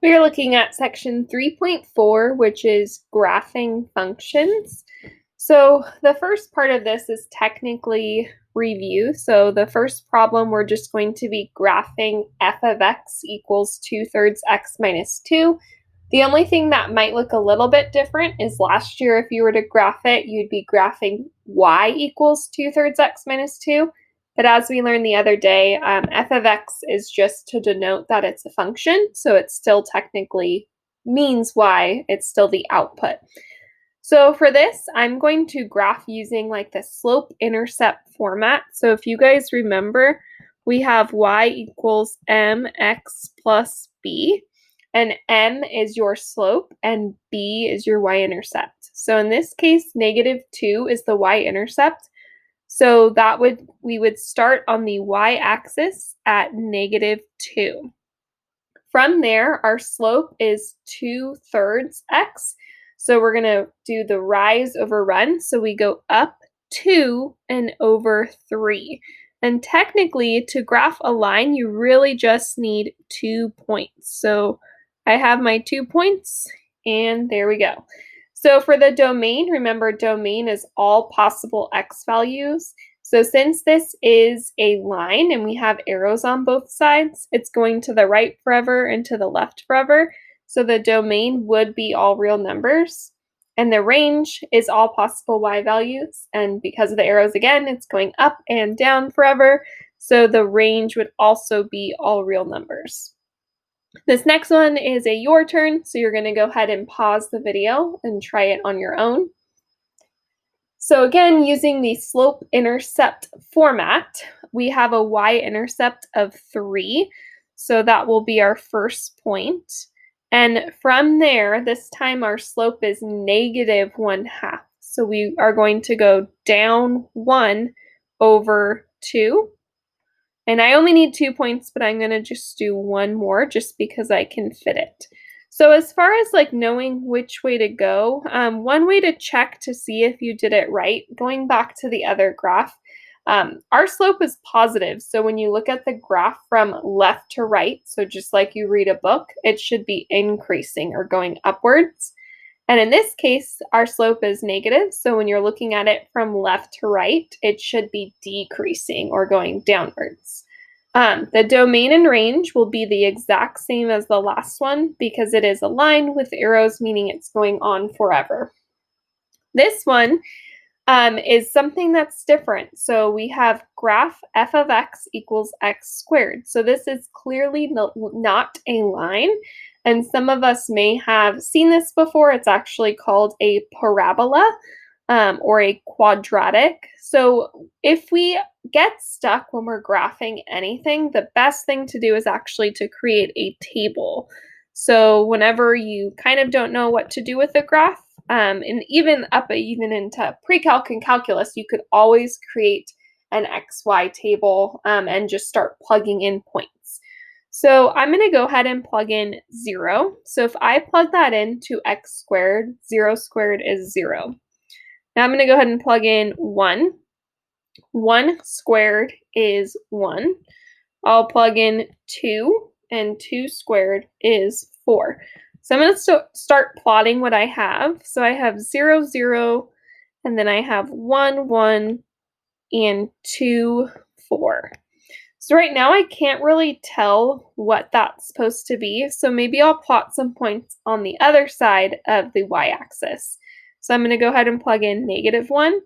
We are looking at section 3.4, which is graphing functions. So the first part of this is technically review. So the first problem, we're just going to be graphing f of x equals 2/3 x minus 2. The only thing that might look a little bit different is last year, if you were to graph it, you'd be graphing y equals 2/3 x minus 2. But as we learned the other day, f of x is just to denote that it's a function, so it still technically means y, it's still the output. So for this, I'm going to graph using like the slope-intercept format. So if you guys remember, we have y equals mx plus b, and m is your slope and b is your y-intercept. So in this case, -2 is the y-intercept. So we would start on the y-axis at -2. From there, our slope is 2/3 x. So we're going to do the rise over run. So we go up 2 and over 3. And technically, to graph a line, you really just need 2 points. So I have my 2 points, and there we go. So for the domain, remember domain is all possible x values. So since this is a line and we have arrows on both sides, it's going to the right forever and to the left forever. So the domain would be all real numbers. And the range is all possible y values. And because of the arrows again, it's going up and down forever. So the range would also be all real numbers. This next one is a your turn, so you're going to go ahead and pause the video and try it on your own. So again, using the slope-intercept format, we have a y-intercept of 3, so that will be our first point. And from there, this time our slope is -1/2. So we are going to go down 1 over 2. And I only need 2 points, but I'm going to just do one more just because I can fit it. So as far as like knowing which way to go, one way to check to see if you did it right, going back to the other graph, our slope is positive. So when you look at the graph from left to right, so just like you read a book, it should be increasing or going upwards. And in this case, our slope is negative. So when you're looking at it from left to right, it should be decreasing or going downwards. The domain and range will be the exact same as the last one because it is a line with arrows, meaning it's going on forever. This one is something that's different. So we have graph f of x equals x squared. So this is clearly not a line. And some of us may have seen this before. It's actually called a parabola or a quadratic. So if we get stuck when we're graphing anything, the best thing to do is actually to create a table. So whenever you kind of don't know what to do with a graph, and even into pre-calc and calculus, you could always create an XY table and just start plugging in points. So I'm going to go ahead and plug in 0. So if I plug that into x squared, 0 squared is 0. Now I'm going to go ahead and plug in 1. 1 squared is 1. I'll plug in 2, and 2 squared is 4. So I'm going to start plotting what I have. So I have 0, 0, and then I have 1, 1, and 2, 4. So right now I can't really tell what that's supposed to be. So maybe I'll plot some points on the other side of the y-axis. So I'm going to go ahead and plug in -1.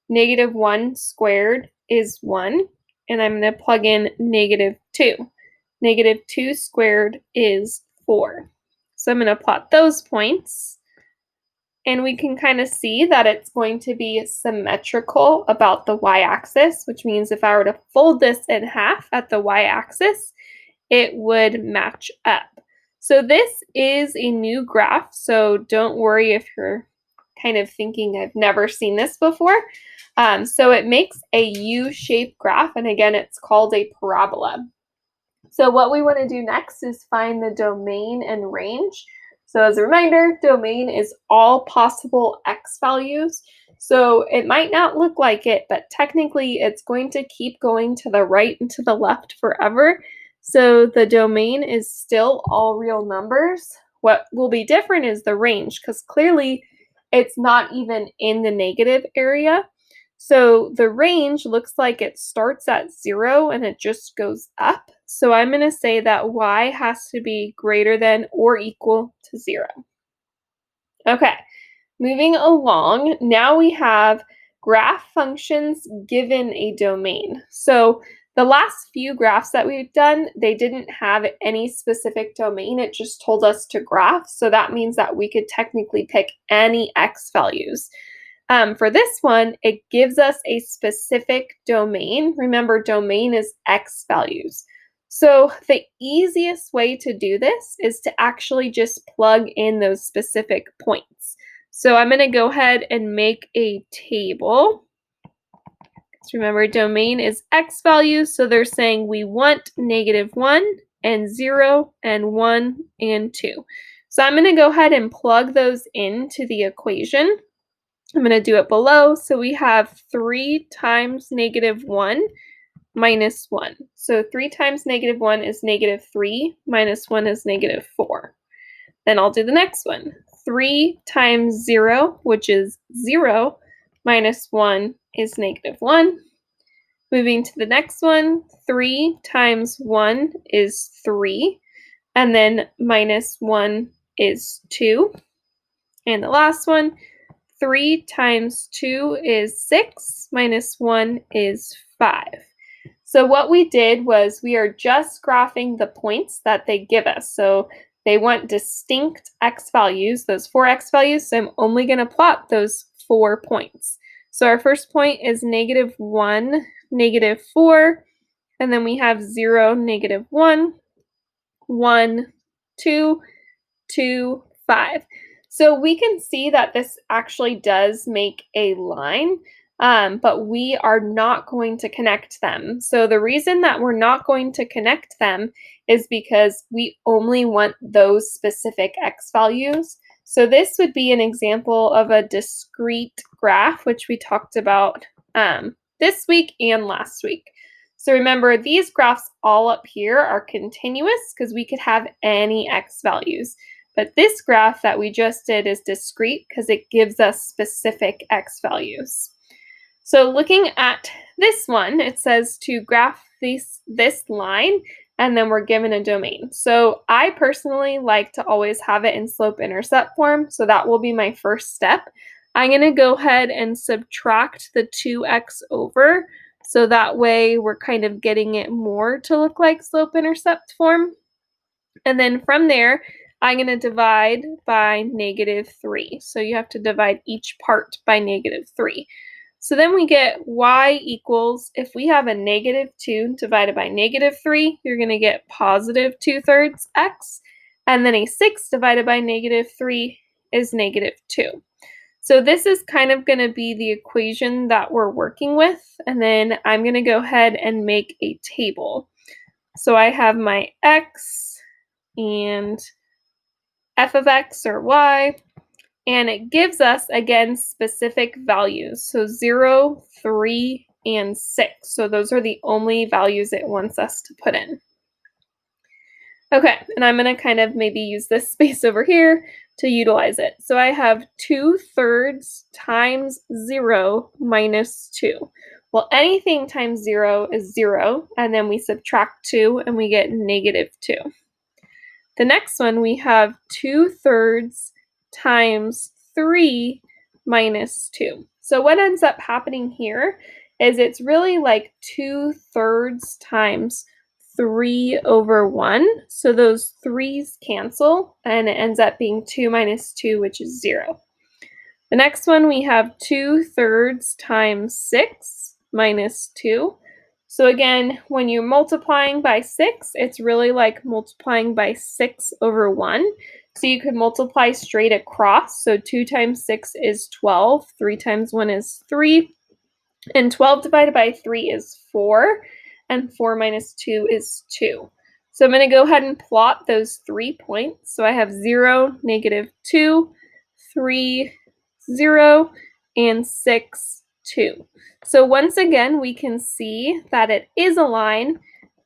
-1 squared is 1. And I'm going to plug in -2. -2 squared is 4. So I'm going to plot those points. And we can kind of see that it's going to be symmetrical about the y-axis, which means if I were to fold this in half at the y-axis, it would match up. So this is a new graph, so don't worry if you're kind of thinking I've never seen this before. So it makes a U-shaped graph, and again, it's called a parabola. So what we want to do next is find the domain and range. So as a reminder, domain is all possible x values. So it might not look like it, but technically it's going to keep going to the right and to the left forever. So the domain is still all real numbers. What will be different is the range, because clearly it's not even in the negative area. So the range looks like it starts at 0 and it just goes up. So I'm going to say that y has to be greater than or equal to 0. Okay, moving along, now we have graph functions given a domain. So the last few graphs that we've done, they didn't have any specific domain. It just told us to graph. So that means that we could technically pick any x values. For this one, it gives us a specific domain. Remember, domain is x values. So the easiest way to do this is to actually just plug in those specific points. So I'm going to go ahead and make a table. So remember, domain is x values, so they're saying we want -1 and 0 and 1 and 2. So I'm going to go ahead and plug those into the equation. I'm going to do it below. So we have 3 times -1 minus 1. So 3 times -1 is -3, minus 1 is -4. Then I'll do the next one. 3 times 0, which is 0, minus 1 is -1. Moving to the next one, 3 times 1 is 3, and then minus 1 is 2. And the last one, 3 times 2 is 6, minus 1 is 5. So what we did was we are just graphing the points that they give us. So they want distinct x values, those 4 x values, so I'm only going to plot those 4 points. So our first point is -1, -4, and then we have 0, -1, 1, 2, 2, 5. So we can see that this actually does make a line, but we are not going to connect them. So the reason that we're not going to connect them is because we only want those specific x values. So this would be an example of a discrete graph, which we talked about this week and last week. So remember, these graphs all up here are continuous because we could have any x values. But this graph that we just did is discrete because it gives us specific x values. So looking at this one, it says to graph this line, and then we're given a domain. So I personally like to always have it in slope-intercept form, so that will be my first step. I'm going to go ahead and subtract the 2x over, so that way we're kind of getting it more to look like slope-intercept form. And then from there, I'm going to divide by -3. So you have to divide each part by -3. So then we get y equals, if we have a -2 divided by -3, you're going to get +2/3 x. And then a 6 divided by -3 is -2. So this is kind of going to be the equation that we're working with. And then I'm going to go ahead and make a table. So I have my x and f of x or y, and it gives us, again, specific values. So 0, 3, and 6. So those are the only values it wants us to put in. Okay, and I'm going to kind of maybe use this space over here to utilize it. So I have 2/3 times 0 minus 2. Well, anything times 0 is 0, and then we subtract 2, and we get -2. The next one, we have 2/3 times 3 minus 2. So what ends up happening here is it's really like 2/3 times 3 over 1. So those 3's cancel, and it ends up being 2 minus 2, which is 0. The next one, we have 2/3 times 6 minus 2. So again, when you're multiplying by 6, it's really like multiplying by 6 over 1. So you could multiply straight across. So 2 times 6 is 12. 3 times 1 is 3. And 12 divided by 3 is 4. And 4 minus 2 is 2. So I'm going to go ahead and plot those 3 points. So I have 0, -2, 3, 0, and 6, 2. So once again, we can see that it is a line,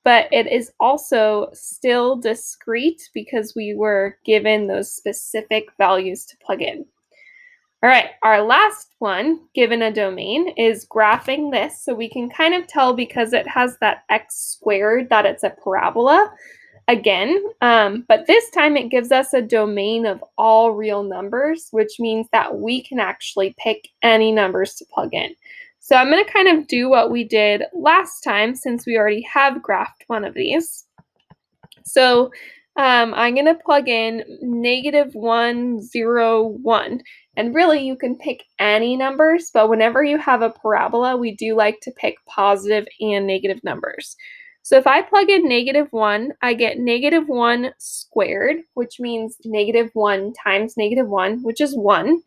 but it is also still discrete because we were given those specific values to plug in. All right, our last one, given a domain, is graphing this. So we can kind of tell because it has that x squared that it's a parabola again, but this time it gives us a domain of all real numbers, which means that we can actually pick any numbers to plug in. So I'm going to kind of do what we did last time since we already have graphed one of these. So I'm going to plug in -1, 0, 1. And really, you can pick any numbers, but whenever you have a parabola, we do like to pick positive and negative numbers. So if I plug in -1, I get -1 squared, which means -1 times -1, which is 1.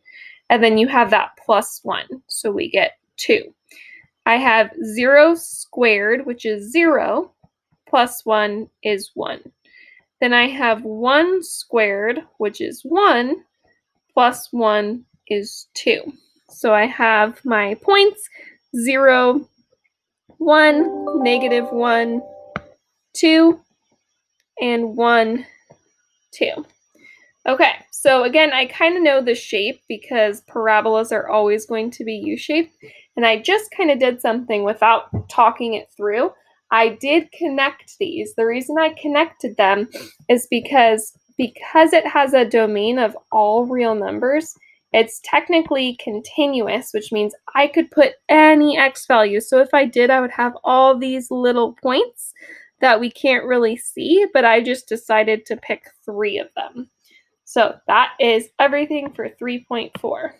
And then you have that plus 1, so we get 2. I have 0 squared, which is 0, plus 1 is 1. Then I have 1 squared, which is 1, plus 1 is 2. So I have my points 0, 1, -1, 2, and 1, 2. Okay, so again, I kind of know the shape because parabolas are always going to be U-shaped, and I just kind of did something without talking it through. I did connect these. The reason I connected them is because it has a domain of all real numbers, it's technically continuous, which means I could put any x value. So if I did, I would have all these little points that we can't really see, but I just decided to pick 3 of them. So that is everything for 3.4.